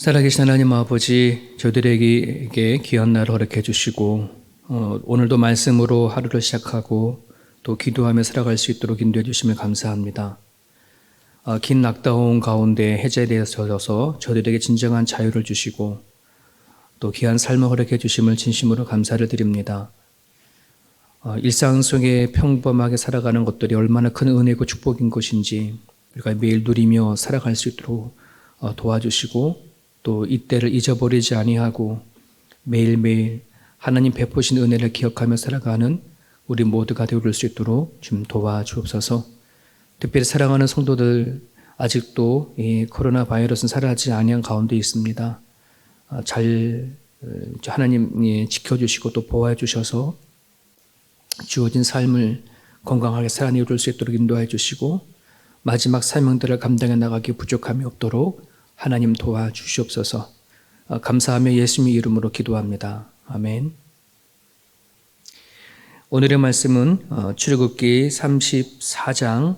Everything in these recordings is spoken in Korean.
살아계신 하나님 아버지, 저들에게 귀한 날을 허락해 주시고 오늘도 말씀으로 하루를 시작하고 또 기도하며 살아갈 수 있도록 인도해 주심을 감사합니다. 긴 낙다운 가운데 해제되어 져서 저들에게 진정한 자유를 주시고 또 귀한 삶을 허락해 주심을 진심으로 감사를 드립니다. 일상 속에 평범하게 살아가는 것들이 얼마나 큰 은혜고 축복인 것인지 우리가 매일 누리며 살아갈 수 있도록 도와주시고 또 이때를 잊어버리지 아니하고 매일매일 하나님 베푸신 은혜를 기억하며 살아가는 우리 모두가 되어줄 수 있도록 좀 도와주옵소서. 특별히 사랑하는 성도들, 아직도 이 코로나 바이러스는 사라지지 아니한 가운데 있습니다. 잘 하나님이 지켜주시고 또 보호해 주셔서 주어진 삶을 건강하게 살아내줄 수 있도록 인도해 주시고 마지막 사명들을 감당해 나가기 부족함이 없도록 하나님 도와주시옵소서. 감사하며 예수님의 이름으로 기도합니다. 아멘. 오늘의 말씀은 출애굽기 34장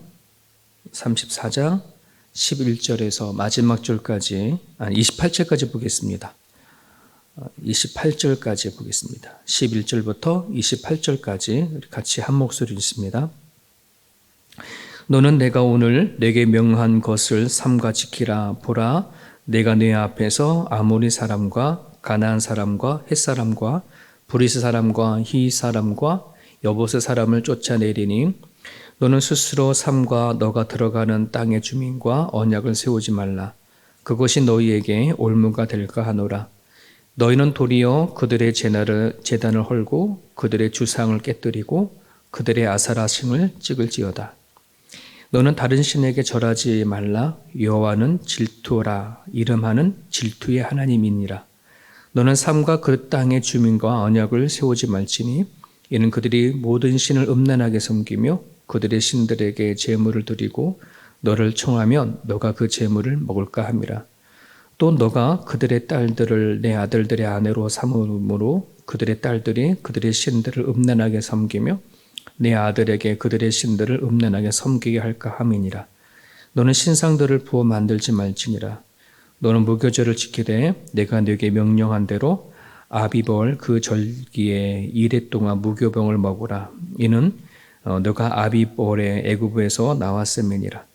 11절에서 마지막 절까지 28절까지 보겠습니다. 28절까지 보겠습니다. 11절부터 28절까지 같이 한 목소리 읽습니다. 너는 내가 오늘 내게 명한 것을 삼가 지키라. 보라, 내가 네 앞에서 아모리 사람과 가나안 사람과 헷 사람과 브리스 사람과 히 사람과 여보스 사람을 쫓아내리니 너는 스스로 삼가 너가 들어가는 땅의 주민과 언약을 세우지 말라. 그것이 너희에게 올무가 될까 하노라. 너희는 도리어 그들의 제단을 헐고 그들의 주상을 깨뜨리고 그들의 아사라싱을 찍을지어다. 너는 다른 신에게 절하지 말라. 여호와는 질투라. 이름하는 질투의 하나님이니라. 너는 삼가 그 땅의 주민과 언약을 세우지 말지니 이는 그들이 모든 신을 음란하게 섬기며 그들의 신들에게 제물을 드리고 너를 청하면 너가 그 제물을 먹을까 함이라. 또 너가 그들의 딸들을 내 아들들의 아내로 삼음으로 그들의 딸들이 그들의 신들을 음란하게 섬기며 내 아들에게 그들의 신들을 음란하게 섬기게 할까 함이니라. 너는 신상들을 부어 만들지 말지니라. 너는 무교절을 지키되 내가 네게 명령한 대로 아비벌 그 절기에 이레 동안 무교병을 먹으라. 이는 너가 아비벌의 애굽에서 나왔음이니라.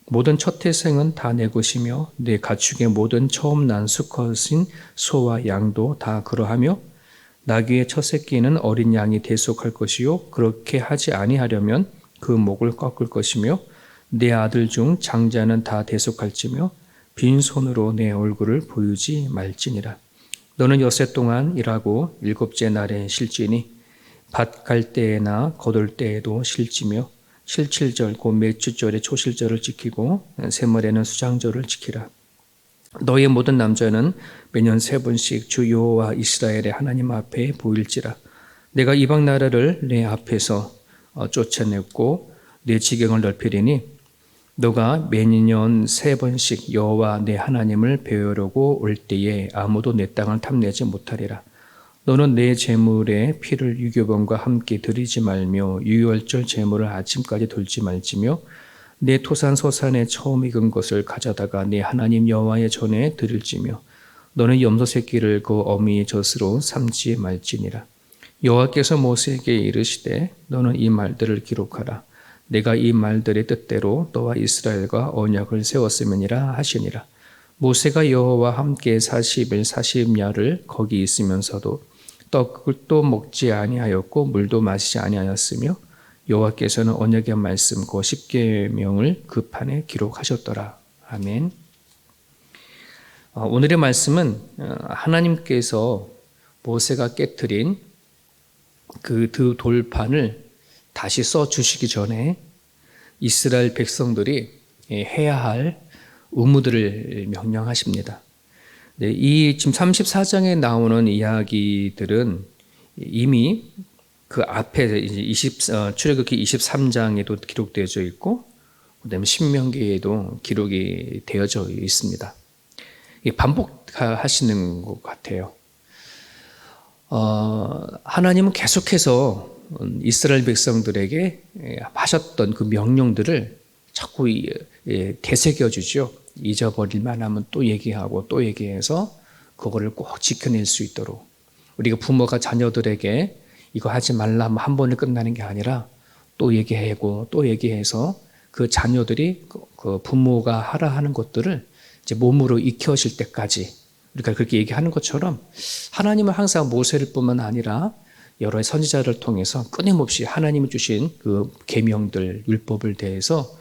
모든 첫 태생은 다 내 것이며 내 가축의 모든 처음 난 수컷인 소와 양도 다 그러하며 나귀의 첫 새끼는 어린 양이 대속할 것이요 그렇게 하지 아니하려면 그 목을 꺾을 것이며 내 아들 중 장자는 다 대속할지며 빈손으로 내 얼굴을 보이지 말지니라. 너는 엿새 동안 일하고 일곱째 날에 쉴지니 밭 갈 때에나 거둘 때에도 쉴지며 실칠절 곧 매주절의 초실절을 지키고 세월에는 수장절을 지키라. 너희의 모든 남자는 매년 3번씩 주 여호와 이스라엘의 하나님 앞에 보일지라. 내가 이방 나라를 내 앞에서 쫓아냈고 내 지경을 넓히리니 너가 매년 3번씩 여호와 내 하나님을 배우려고 올 때에 아무도 내 땅을 탐내지 못하리라. 너는 내 제물의 피를 유교병과 함께 드리지 말며 유월절 제물을 아침까지 돌지 말지며 내 토산 소산의 처음 익은 것을 가져다가 내 하나님 여호와의 전에 드릴지며 너는 염소 새끼를 그 어미의 젖으로 삼지 말지니라. 여호와께서 모세에게 이르시되 너는 이 말들을 기록하라. 내가 이 말들의 뜻대로 너와 이스라엘과 언약을 세웠음이니라 하시니라. 모세가 여호와와 함께 40일 40야를 거기 있으면서도 떡도 먹지 아니하였고 물도 마시지 아니하였으며 여호와께서는 언약의 말씀 그 10계명을 그 판에 기록하셨더라. 아멘. 오늘의 말씀은 하나님께서 모세가 깨트린 그 돌판을 다시 써주시기 전에 이스라엘 백성들이 해야 할 의무들을 명령하십니다. 이 지금 34장에 나오는 이야기들은 이미 그 앞에 출애굽기 23장에도 기록되어져 있고 그다음에 신명기에도 기록이 되어져 있습니다. 반복하시는 것 같아요. 하나님은 계속해서 이스라엘 백성들에게 하셨던 그 명령들을 자꾸 되새겨주죠. 잊어버릴 만하면 또 얘기하고 또 얘기해서 그거를 꼭 지켜낼 수 있도록. 우리가 부모가 자녀들에게 이거 하지 말라 하면 한 번에 끝나는 게 아니라 또 얘기하고 또 얘기해서 그 자녀들이 그 부모가 하라 하는 것들을 이제 몸으로 익혀질 때까지 우리가 그렇게 얘기하는 것처럼 하나님은 항상 모세를 뿐만 아니라 여러 선지자를 통해서 끊임없이 하나님이 주신 그 계명들, 율법을 대해서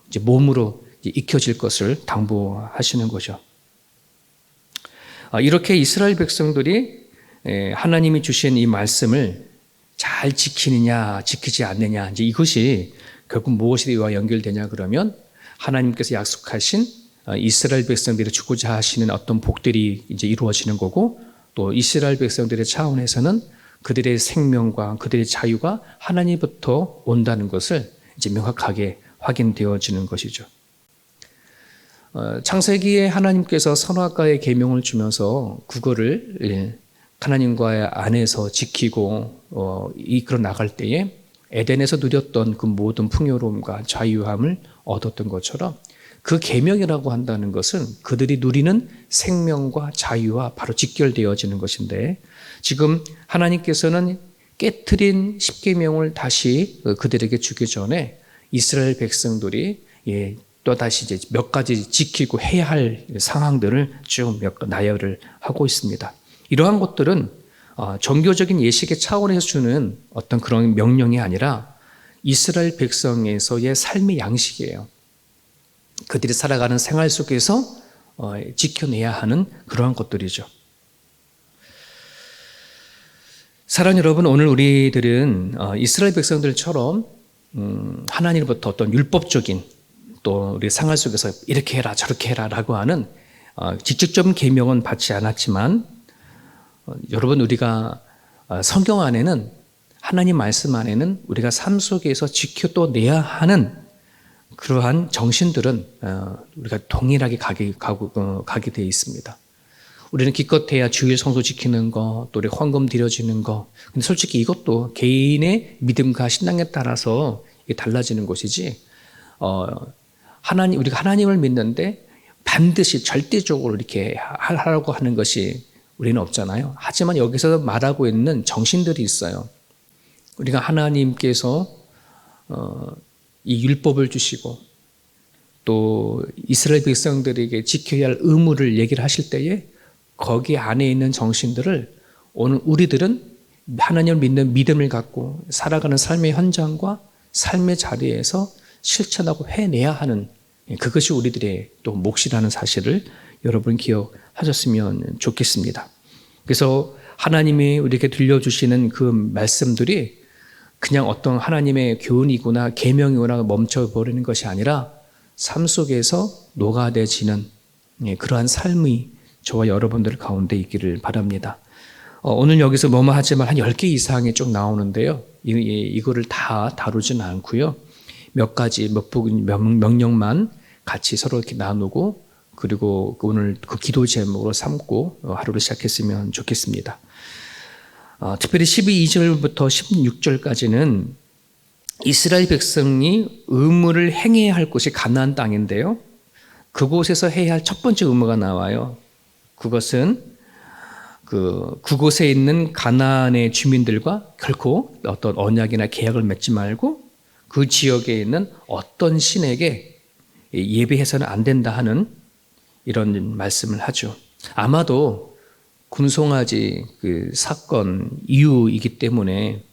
이제 몸으로 익혀질 것을 당부하시는 거죠. 이렇게 이스라엘 백성들이 하나님이 주신 이 말씀을 잘 지키느냐, 지키지 않느냐, 이제 이것이 결국 무엇이와 연결되냐 그러면 하나님께서 약속하신 이스라엘 백성들이 주고자 하시는 어떤 복들이 이제 이루어지는 거고, 또 이스라엘 백성들의 차원에서는 그들의 생명과 그들의 자유가 하나님부터 온다는 것을 이제 명확하게 확인되어지는 것이죠. 창세기에 하나님께서 선악과의 계명을 주면서 그거를 하나님과의 안에서 지키고 이끌어 나갈 때에 에덴에서 누렸던 그 모든 풍요로움과 자유함을 얻었던 것처럼 그 계명이라고 한다는 것은 그들이 누리는 생명과 자유와 바로 직결되어지는 것인데, 지금 하나님께서는 깨트린 십계명을 다시 그들에게 주기 전에 이스라엘 백성들이 또다시 이제 몇 가지 지키고 해야 할 상황들을 쭉 나열을 하고 있습니다. 이러한 것들은 종교적인 예식의 차원에서 주는 어떤 그런 명령이 아니라 이스라엘 백성에서의 삶의 양식이에요. 그들이 살아가는 생활 속에서 지켜내야 하는 그러한 것들이죠. 사랑하는 여러분, 오늘 우리들은 이스라엘 백성들처럼 하나님으로부터 어떤 율법적인 또 우리 생활 속에서 이렇게 해라 저렇게 해라 라고 하는 직접적인 계명은 받지 않았지만, 여러분 우리가 성경 안에는, 하나님 말씀 안에는 우리가 삶 속에서 지켜 또 내야 하는 그러한 정신들은 우리가 동일하게 가게 되어 있습니다. 우리는 기껏해야 주일 성소 지키는 거, 또 우리 헌금 드려지는 거. 근데 솔직히 이것도 개인의 믿음과 신앙에 따라서 달라지는 것이지, 우리가 하나님을 믿는데 반드시 절대적으로 이렇게 하라고 하는 것이 우리는 없잖아요. 하지만 여기서 말하고 있는 정신들이 있어요. 우리가 하나님께서 이 율법을 주시고 또 이스라엘 백성들에게 지켜야 할 의무를 얘기를 하실 때에 거기 안에 있는 정신들을 오늘 우리들은 하나님을 믿는 믿음을 갖고 살아가는 삶의 현장과 삶의 자리에서 실천하고 해내야 하는, 그것이 우리들의 또 몫이라는 사실을 여러분 기억하셨으면 좋겠습니다. 그래서 하나님이 우리에게 들려주시는 그 말씀들이 그냥 어떤 하나님의 교훈이구나 계명이구나 멈춰버리는 것이 아니라 삶 속에서 녹아내지는 그러한 삶이 저와 여러분들 가운데 있기를 바랍니다. 오늘 여기서 뭐뭐 하지만 한 10개 이상이 쭉 나오는데요. 이거를 다 다루지는 않고요. 몇 가지, 명령만 같이 서로 이렇게 나누고, 그리고 오늘 그 기도 제목으로 삼고 하루를 시작했으면 좋겠습니다. 특별히 12절부터 16절까지는 이스라엘 백성이 의무를 행해야 할 곳이 가나안 땅인데요. 그곳에서 해야 할 첫 번째 의무가 나와요. 그것은 그곳에 있는 가나안의 주민들과 결코 어떤 언약이나 계약을 맺지 말고 그 지역에 있는 어떤 신에게 예배해서는 안 된다 하는 이런 말씀을 하죠. 아마도 군송아지 그 사건 이유이기 때문에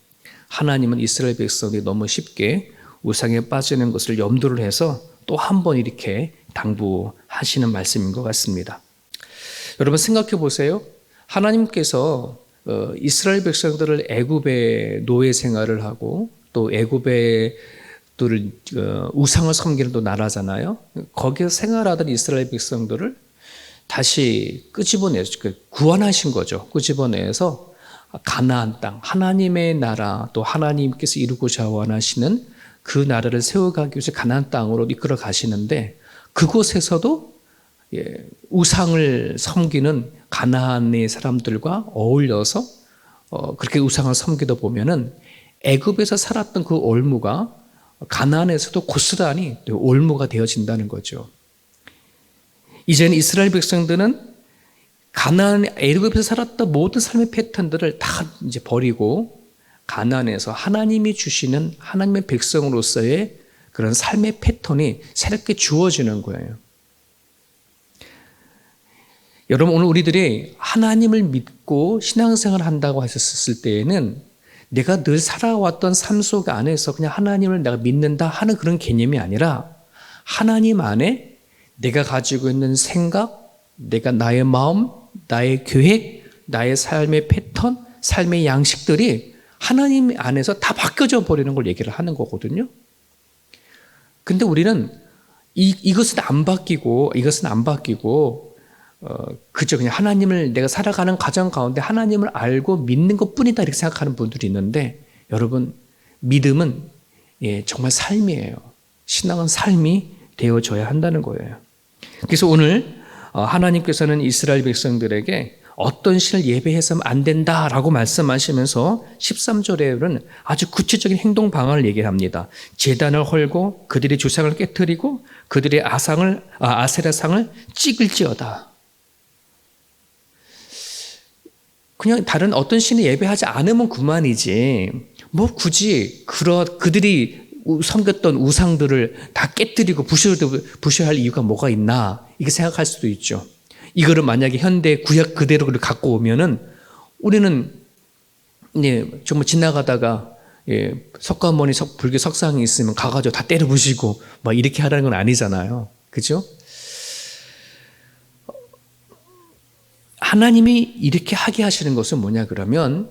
하나님은 이스라엘 백성이 너무 쉽게 우상에 빠지는 것을 염두를 해서 또 한 번 이렇게 당부하시는 말씀인 것 같습니다. 여러분 생각해 보세요. 하나님께서 이스라엘 백성들을 애굽의 노예 생활을 하고 또 애굽의 우상을 섬기는 또 나라잖아요. 거기서 생활하던 이스라엘 백성들을 다시 구원하신 거죠. 끄집어내서 가나안 땅, 하나님의 나라, 또 하나님께서 이루고자 원하시는 그 나라를 세워가기 위해서 가나안 땅으로 이끌어 가시는데, 그곳에서도 우상을 섬기는 가나안의 사람들과 어울려서 그렇게 우상을 섬기다 보면은 애굽에서 살았던 그 올무가 가나안에서도 고스란히 올무가 되어진다는 거죠. 이제는 이스라엘 백성들은 가나안 애굽에서 살았던 모든 삶의 패턴들을 다 이제 버리고 가나안에서 하나님이 주시는 하나님의 백성으로서의 그런 삶의 패턴이 새롭게 주어지는 거예요. 여러분, 오늘 우리들이 하나님을 믿고 신앙생활을 한다고 하셨을 때에는 내가 늘 살아왔던 삶 속 안에서 그냥 하나님을 내가 믿는다 하는 그런 개념이 아니라 하나님 안에 내가 가지고 있는 생각, 내가 나의 마음, 나의 계획, 나의 삶의 패턴, 삶의 양식들이 하나님 안에서 다 바뀌어져 버리는 걸 얘기를 하는 거거든요. 근데 우리는 이것은 안 바뀌고 그저 그냥 하나님을 내가 살아가는 과정 가운데 하나님을 알고 믿는 것뿐이다 이렇게 생각하는 분들이 있는데, 여러분, 믿음은 정말 삶이에요. 신앙은 삶이 되어져야 한다는 거예요. 그래서 오늘 하나님께서는 이스라엘 백성들에게 어떤 신을 예배해서는 안 된다라고 말씀하시면서 13절에는 아주 구체적인 행동 방안을 얘기를 합니다. 제단을 헐고 그들의 주상을 깨뜨리고 그들의 아세라상을 찍을지어다. 그냥 다른 어떤 신을 예배하지 않으면 그만이지 뭐 굳이 그들이 섬겼던 우상들을 다 깨뜨리고 부셔야 할 이유가 뭐가 있나 이렇게 생각할 수도 있죠. 이거를 만약에 현대 구약 그대로 갖고 오면은 우리는 정말 지나가다가 석가모니 불교 석상이 있으면 가가지고 다 때려 부시고 막 이렇게 하라는 건 아니잖아요. 그죠? 하나님이 이렇게 하게 하시는 것은 뭐냐 그러면,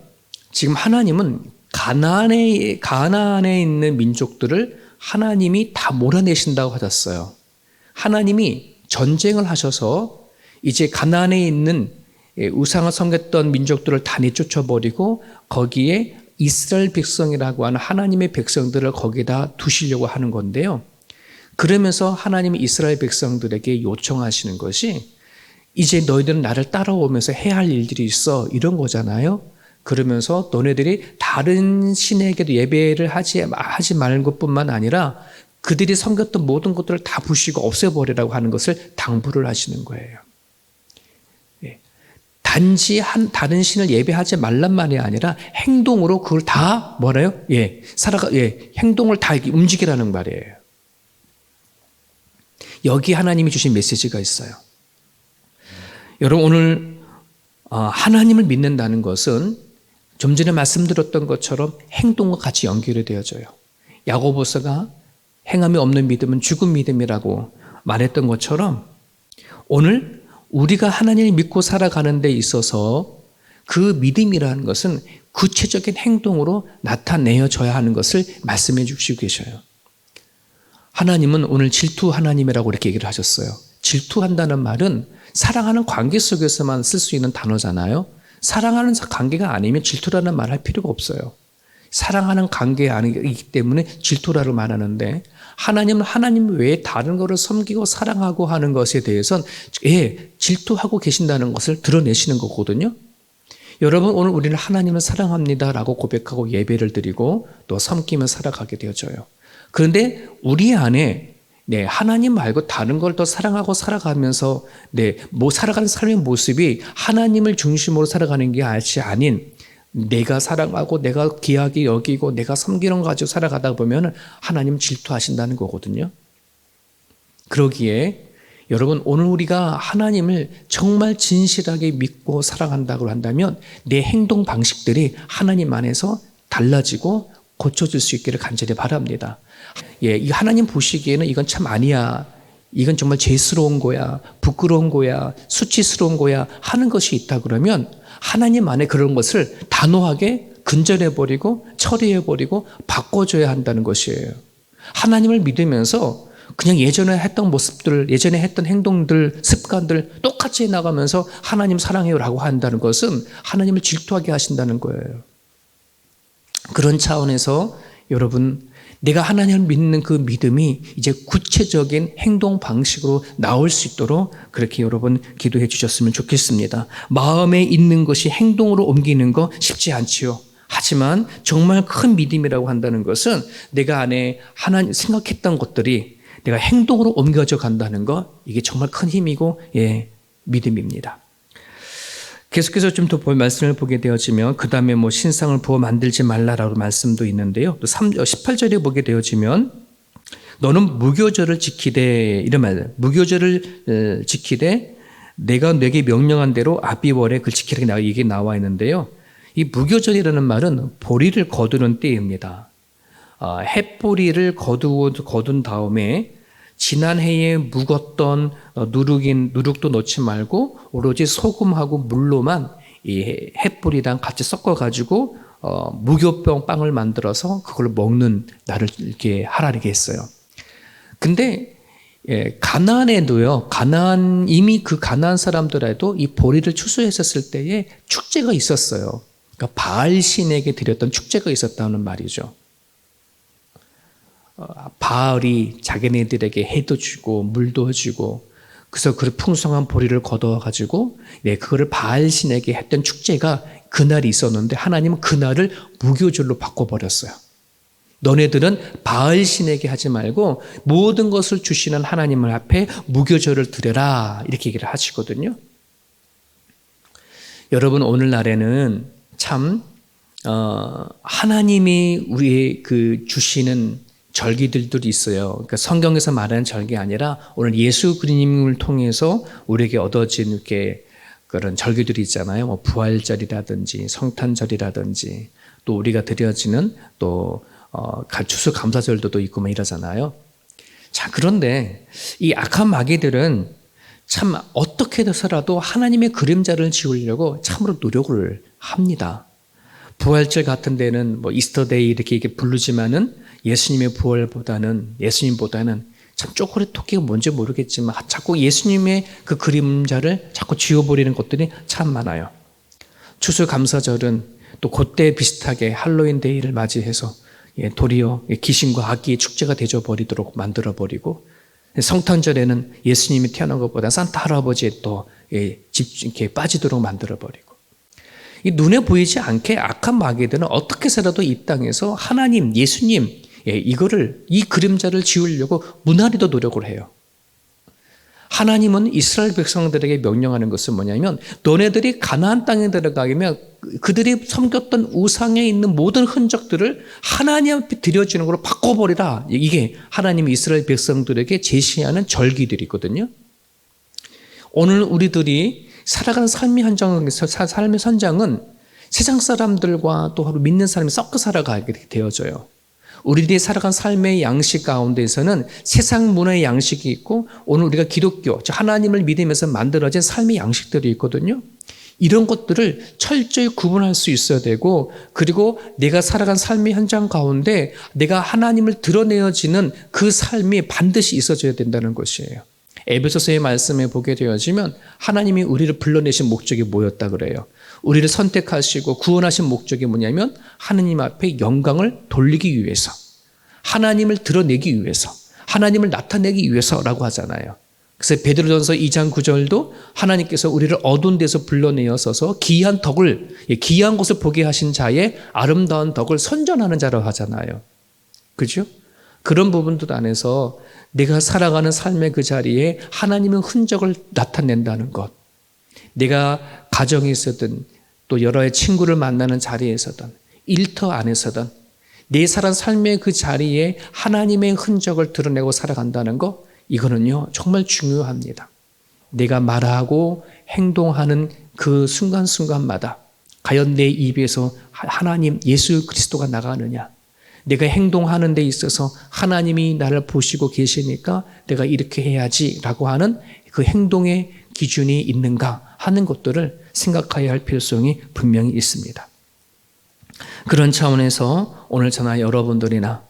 지금 하나님은 가나안에 있는 민족들을 하나님이 다 몰아내신다고 하셨어요. 하나님이 전쟁을 하셔서 이제 가나안에 있는 우상을 섬겼던 민족들을 다 내쫓아버리고 거기에 이스라엘 백성이라고 하는 하나님의 백성들을 거기다 두시려고 하는 건데요. 그러면서 하나님이 이스라엘 백성들에게 요청하시는 것이 이제 너희들은 나를 따라오면서 해야 할 일들이 있어 이런 거잖아요. 그러면서 너네들이 다른 신에게도 예배를 하지 말는 것뿐만 아니라 그들이 섬겼던 모든 것들을 다 부시고 없애버리라고 하는 것을 당부를 하시는 거예요. 단지 다른 신을 예배하지 말란 말이 아니라 행동으로 그걸 다 뭐래요? 행동을 다 움직이라는 말이에요. 여기 하나님이 주신 메시지가 있어요. 여러분, 오늘 하나님을 믿는다는 것은 좀 전에 말씀드렸던 것처럼 행동과 같이 연결이 되어져요. 야고보서가 행함이 없는 믿음은 죽은 믿음이라고 말했던 것처럼 오늘 우리가 하나님을 믿고 살아가는 데 있어서 그 믿음이라는 것은 구체적인 행동으로 나타내어져야 하는 것을 말씀해 주시고 계셔요. 하나님은 오늘 질투 하나님이라고 이렇게 얘기를 하셨어요. 질투한다는 말은 사랑하는 관계 속에서만 쓸 수 있는 단어잖아요. 사랑하는 관계가 아니면 질투라는 말 할 필요가 없어요. 사랑하는 관계 아니기 때문에 질투라를 말하는데, 하나님은 하나님 외에 다른 것을 섬기고 사랑하고 하는 것에 대해서는 질투하고 계신다는 것을 드러내시는 거거든요. 여러분, 오늘 우리는 하나님을 사랑합니다라고 고백하고 예배를 드리고 또 섬기며 살아가게 되어져요. 그런데 우리 안에 하나님 말고 다른 걸 더 사랑하고 살아가면서 살아가는 삶의 모습이 하나님을 중심으로 살아가는 게 아닌 내가 사랑하고 내가 귀하게 여기고 내가 섬기는 거 가지고 살아가다 보면 하나님 질투하신다는 거거든요. 그러기에 여러분, 오늘 우리가 하나님을 정말 진실하게 믿고 사랑한다고 한다면 내 행동 방식들이 하나님 안에서 달라지고 고쳐질 수 있기를 간절히 바랍니다. 이 하나님 보시기에는 이건 참 아니야, 이건 정말 죄스러운 거야, 부끄러운 거야, 수치스러운 거야 하는 것이 있다 그러면 하나님 안에 그런 것을 단호하게 근절해버리고 처리해버리고 바꿔줘야 한다는 것이에요. 하나님을 믿으면서 그냥 예전에 했던 모습들, 예전에 했던 행동들, 습관들 똑같이 해나가면서 하나님 사랑해요라고 한다는 것은 하나님을 질투하게 하신다는 거예요. 그런 차원에서 여러분, 내가 하나님을 믿는 그 믿음이 이제 구체적인 행동 방식으로 나올 수 있도록 그렇게 여러분 기도해 주셨으면 좋겠습니다. 마음에 있는 것이 행동으로 옮기는 거 쉽지 않지요. 하지만 정말 큰 믿음이라고 한다는 것은 내가 안에 하나님 생각했던 것들이 내가 행동으로 옮겨져 간다는 것, 이게 정말 큰 힘이고 믿음입니다. 계속해서 좀 더 말씀을 보게 되어지면 그 다음에 신상을 부어 만들지 말라라고 말씀도 있는데요. 또 18절에 보게 되어지면 너는 무교절을 지키되, 이런 말, 무교절을 지키되 내가 내게 명령한 대로 아비월에 그걸 지키라, 이게 나와 있는데요. 이 무교절이라는 말은 보리를 거두는 때입니다. 햇보리를 거둔 다음에 지난 해에 묵었던 누룩도 넣지 말고 오로지 소금하고 물로만 이 햇보리랑 같이 섞어가지고 무교병 빵을 만들어서 그걸 먹는 날을 이렇게 하라게 했어요. 근데 가나안에도요, 이미 그 가나안 사람들에도 이 보리를 추수했었을 때에 축제가 있었어요. 그러니까 바알 신에게 드렸던 축제가 있었다는 말이죠. 바알이 자기네들에게 해도 주고 물도 주고, 그래서 그 풍성한 보리를 거둬가지고 그거를 바알 신에게 했던 축제가 그날이 있었는데 하나님은 그날을 무교절로 바꿔버렸어요. 너네들은 바알 신에게 하지 말고 모든 것을 주시는 하나님을 앞에 무교절을 드려라, 이렇게 얘기를 하시거든요. 여러분, 오늘날에는 참 하나님이 우리의 그 주시는 절기들도 있어요. 그러니까 성경에서 말하는 절기 아니라 오늘 예수 그리스도님을 통해서 우리에게 얻어진 이렇게 그런 절기들이 있잖아요. 부활절이라든지 성탄절이라든지 또 우리가 드려지는 또 추수감사절도 있고 이러잖아요. 자, 그런데 이 악한 마귀들은 참 어떻게 해서라도 하나님의 그림자를 지우려고 참으로 노력을 합니다. 부활절 같은 데는 이스터데이 이렇게 부르지만은 예수님보다는 참 쪼그레 토끼가 뭔지 모르겠지만 자꾸 예수님의 그 그림자를 자꾸 지워버리는 것들이 참 많아요. 추수감사절은 또 그때 비슷하게 할로윈 데이를 맞이해서 도리어 귀신과 악기의 축제가 되어버리도록 만들어버리고, 성탄절에는 예수님이 태어난 것보다 산타 할아버지에 또 이렇게 빠지도록 만들어버리고, 이 눈에 보이지 않게 악한 마귀들은 어떻게 해서라도 이 땅에서 하나님, 예수님, 이 그림자를 지우려고 무나리도 노력을 해요. 하나님은 이스라엘 백성들에게 명령하는 것은 뭐냐면, 너네들이 가나안 땅에 들어가면 그들이 섬겼던 우상에 있는 모든 흔적들을 하나님 앞에 드려지는 걸로 바꿔버리라. 이게 하나님이 이스라엘 백성들에게 제시하는 절기들이거든요. 오늘 우리들이 살아가는 삶의 선장은 세상 사람들과 또 믿는 사람이 섞어 살아가게 되어져요. 우리들이 살아간 삶의 양식 가운데에서는 세상 문화의 양식이 있고, 오늘 우리가 기독교, 하나님을 믿으면서 만들어진 삶의 양식들이 있거든요. 이런 것들을 철저히 구분할 수 있어야 되고, 그리고 내가 살아간 삶의 현장 가운데 내가 하나님을 드러내어지는 그 삶이 반드시 있어져야 된다는 것이에요. 에베소서의 말씀에 보게 되어지면 하나님이 우리를 불러내신 목적이 뭐였다 그래요. 우리를 선택하시고 구원하신 목적이 뭐냐면 하나님 앞에 영광을 돌리기 위해서, 하나님을 드러내기 위해서, 하나님을 나타내기 위해서라고 하잖아요. 그래서 베드로전서 2장 9절도 하나님께서 우리를 어두운 데서 불러내어서 귀한 것을 보게 하신 자의 아름다운 덕을 선전하는 자라고 하잖아요. 그죠? 그런 부분들 안에서 내가 살아가는 삶의 그 자리에 하나님의 흔적을 나타낸다는 것, 내가 가정에 있었든 또 여러 친구를 만나는 자리에서든 일터 안에서든 내 살아간 삶의 그 자리에 하나님의 흔적을 드러내고 살아간다는 것, 이거는요 정말 중요합니다. 내가 말하고 행동하는 그 순간순간마다 과연 내 입에서 하나님, 예수 그리스도가 나가느냐, 내가 행동하는 데 있어서 하나님이 나를 보시고 계시니까 내가 이렇게 해야지라고 하는 그 행동의 기준이 있는가 하는 것들을 생각해야 할 필요성이 분명히 있습니다. 그런 차원에서 오늘 저나 여러분들이나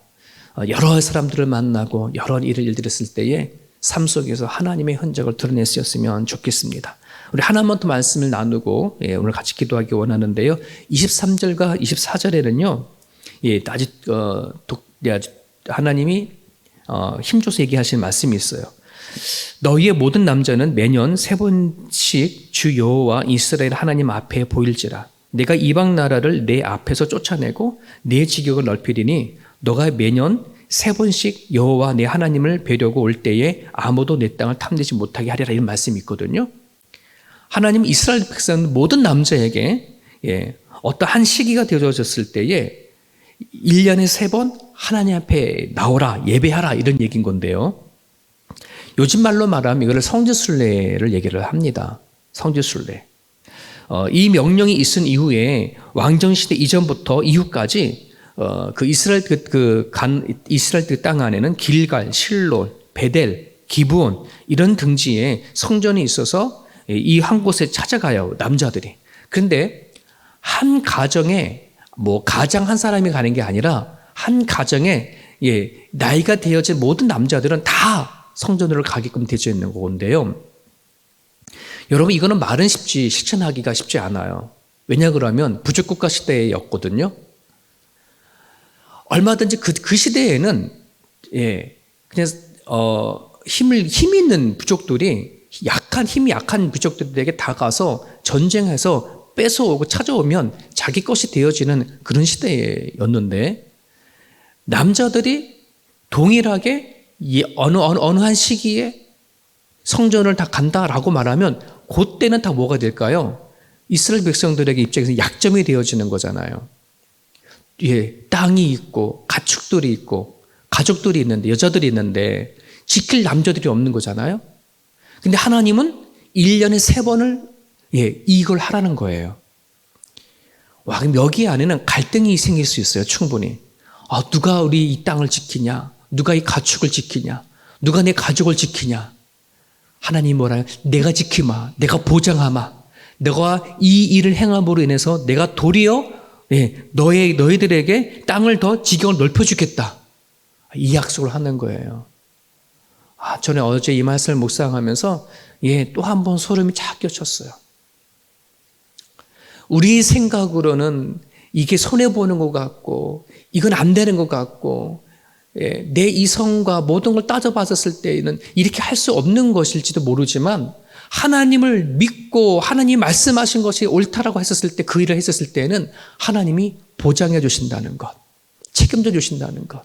여러 사람들을 만나고 여러 일들을 했을 때에 삶 속에서 하나님의 흔적을 드러낼 수 있었으면 좋겠습니다. 우리 하나만 더 말씀을 나누고 오늘 같이 기도하기 원하는데요. 23절과 24절에는요. 하나님이 힘줘서 얘기하신 말씀이 있어요. 너희의 모든 남자는 매년 3번씩 주 여호와 이스라엘 하나님 앞에 보일지라. 내가 이방 나라를 내 앞에서 쫓아내고 내 지경을 넓히리니 너가 매년 3번씩 여호와 내 하나님을 뵈려고 올 때에 아무도 내 땅을 탐내지 못하게 하리라, 이런 말씀이 있거든요. 하나님 이스라엘 백성 모든 남자에게 어떠한 시기가 되어졌을 때에 1년에 3번 하나님 앞에 나오라, 예배하라, 이런 얘기인 건데요. 요즘 말로 말하면 이걸 성지순례를 얘기를 합니다. 성지순례. 이 명령이 있은 이후에 왕정시대 이전부터 이후까지 그 이스라엘 땅 안에는 길갈, 실로, 베델, 기브온 이런 등지에 성전이 있어서 이 한 곳에 찾아가요, 남자들이. 그런데 한 가정에 가장 한 사람이 가는 게 아니라 한 가정에 나이가 되어진 모든 남자들은 다 성전으로 가게끔 되어 있는 건데요. 여러분, 이거는 말은 쉽지 실천하기가 쉽지 않아요. 왜냐 그러면 부족국가 시대였거든요. 얼마든지 그 시대에는 그냥 힘이 있는 부족들이 힘이 약한 부족들에게 다가서 전쟁해서 뺏어오고 찾아오면 자기 것이 되어지는 그런 시대였는데, 남자들이 동일하게 어느 한 시기에 성전을 다 간다라고 말하면 그때는 다 뭐가 될까요? 이스라엘 백성들에게 입장에서 약점이 되어지는 거잖아요. 땅이 있고 가축들이 있고 가족들이 있는데, 여자들이 있는데 지킬 남자들이 없는 거잖아요. 근데 하나님은 1년에 3번을 이걸 하라는 거예요. 그럼 여기 안에는 갈등이 생길 수 있어요, 충분히. 누가 우리 이 땅을 지키냐? 누가 이 가축을 지키냐? 누가 내 가족을 지키냐? 하나님 뭐라요? 내가 지키마, 내가 보장하마, 너가 이 일을 행함으로 인해서 내가 도리어 너희들에게 땅을 더 지경을 넓혀주겠다, 이 약속을 하는 거예요. 저는 어제 이 말씀을 묵상하면서 또 한 번 소름이 쫙 끼쳤어요. 우리 생각으로는 이게 손해보는 것 같고 이건 안 되는 것 같고 내 이성과 모든 걸 따져봤을 때에는 이렇게 할 수 없는 것일지도 모르지만, 하나님을 믿고 하나님 말씀하신 것이 옳다라고 했었을 때, 그 일을 했었을 때는 하나님이 보장해 주신다는 것, 책임져 주신다는 것.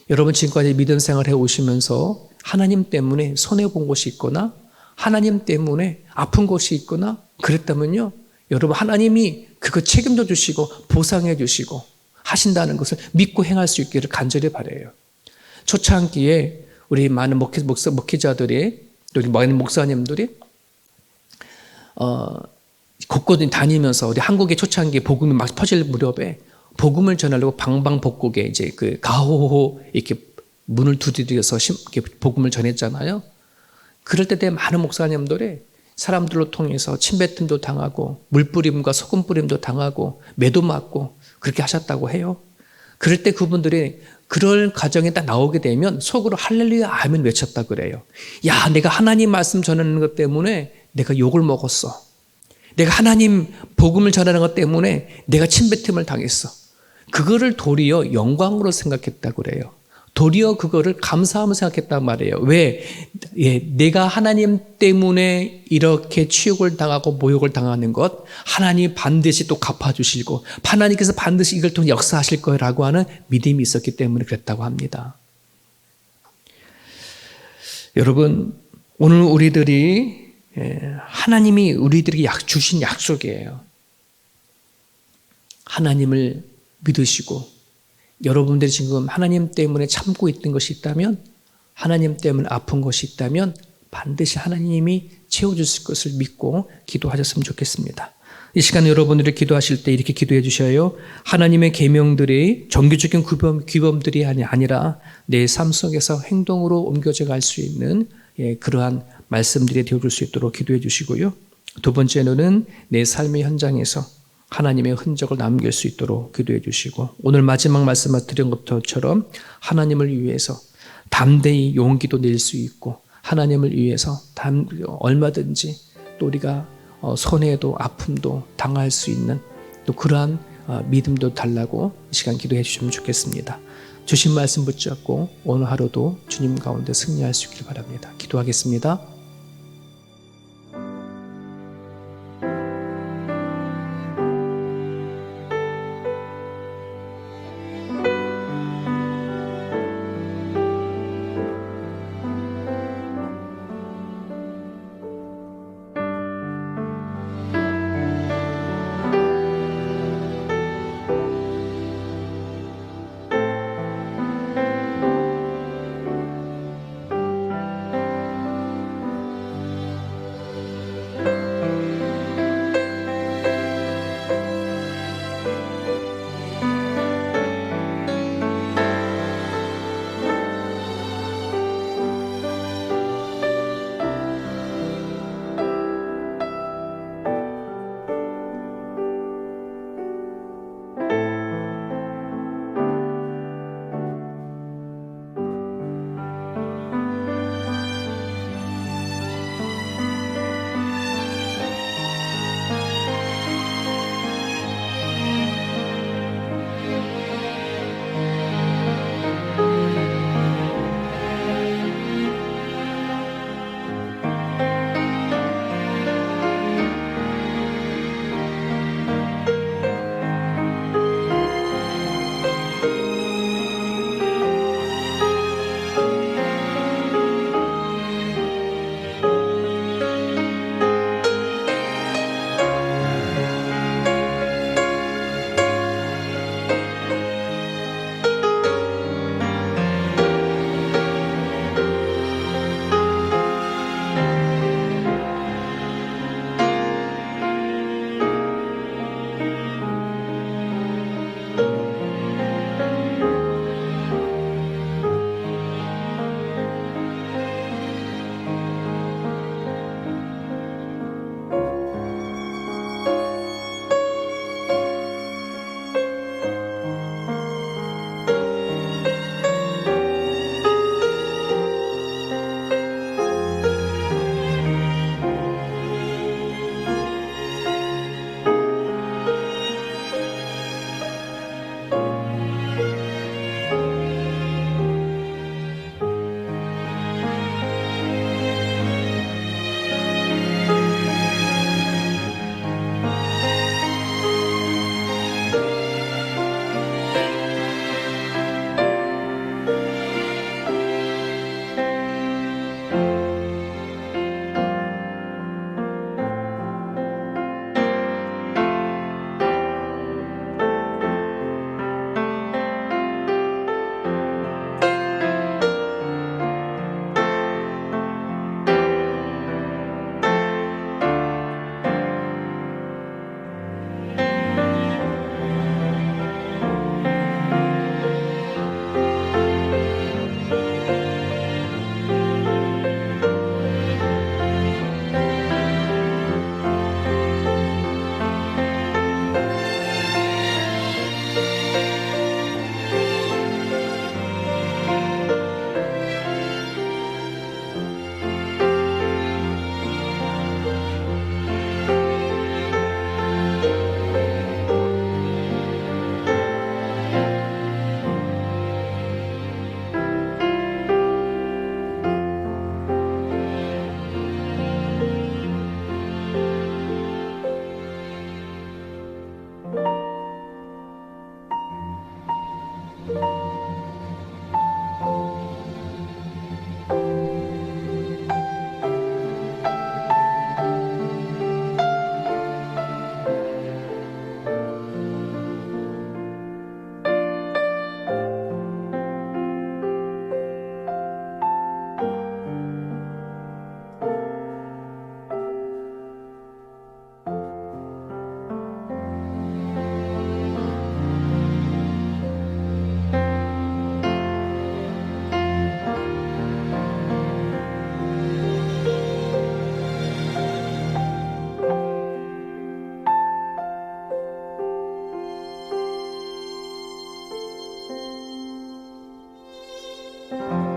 여러분, 지금까지 믿음 생활해 오시면서 하나님 때문에 손해본 것이 있거나 하나님 때문에 아픈 것이 있거나 그랬다면요, 여러분, 하나님이 그거 책임져 주시고 보상해 주시고 하신다는 것을 믿고 행할 수 있기를 간절히 바라요. 초창기에 우리 많은 목회자들이, 우리 많은 목사님들이 곳곳에 다니면서, 우리 한국의 초창기에 복음이 막 퍼질 무렵에 복음을 전하려고 방방곡곡에 이제 그 가호호 이렇게 문을 두드려서 이렇게 복음을 전했잖아요. 그럴 때 많은 목사님들이 사람들로 통해서 침뱉음도 당하고 물뿌림과 소금 뿌림도 당하고 매도 맞고 그렇게 하셨다고 해요. 그럴 때 그분들이 그럴 가정에 딱 나오게 되면 속으로 할렐루야 아멘 외쳤다 그래요. 내가 하나님 말씀 전하는 것 때문에 내가 욕을 먹었어. 내가 하나님 복음을 전하는 것 때문에 내가 침뱉음을 당했어. 그거를 도리어 영광으로 생각했다 그래요. 도리어 그거를 감사하며 생각했단 말이에요. 왜? 내가 하나님 때문에 이렇게 치욕을 당하고 모욕을 당하는 것, 하나님 반드시 또 갚아주시고 하나님께서 반드시 이걸 통해 역사하실 거라고 하는 믿음이 있었기 때문에 그랬다고 합니다. 여러분, 오늘 우리들이 하나님이 우리들에게 주신 약속이에요. 하나님을 믿으시고, 여러분들이 지금 하나님 때문에 참고 있던 것이 있다면, 하나님 때문에 아픈 것이 있다면 반드시 하나님이 채워주실 것을 믿고 기도하셨으면 좋겠습니다. 이 시간에 여러분들이 기도하실 때 이렇게 기도해 주셔요. 하나님의 계명들이 정규적인 규범들이 아니라 내 삶 속에서 행동으로 옮겨져 갈 수 있는 그러한 말씀들이 되어줄 수 있도록 기도해 주시고요. 두 번째로는 내 삶의 현장에서 하나님의 흔적을 남길 수 있도록 기도해 주시고, 오늘 마지막 말씀을 드린 것처럼 하나님을 위해서 담대히 용기도 낼 수 있고, 하나님을 위해서 얼마든지 또 우리가 손해도 아픔도 당할 수 있는 또 그러한 믿음도 달라고 이 시간 기도해 주시면 좋겠습니다. 주신 말씀 붙잡고 오늘 하루도 주님 가운데 승리할 수 있길 바랍니다. 기도하겠습니다. 아멘.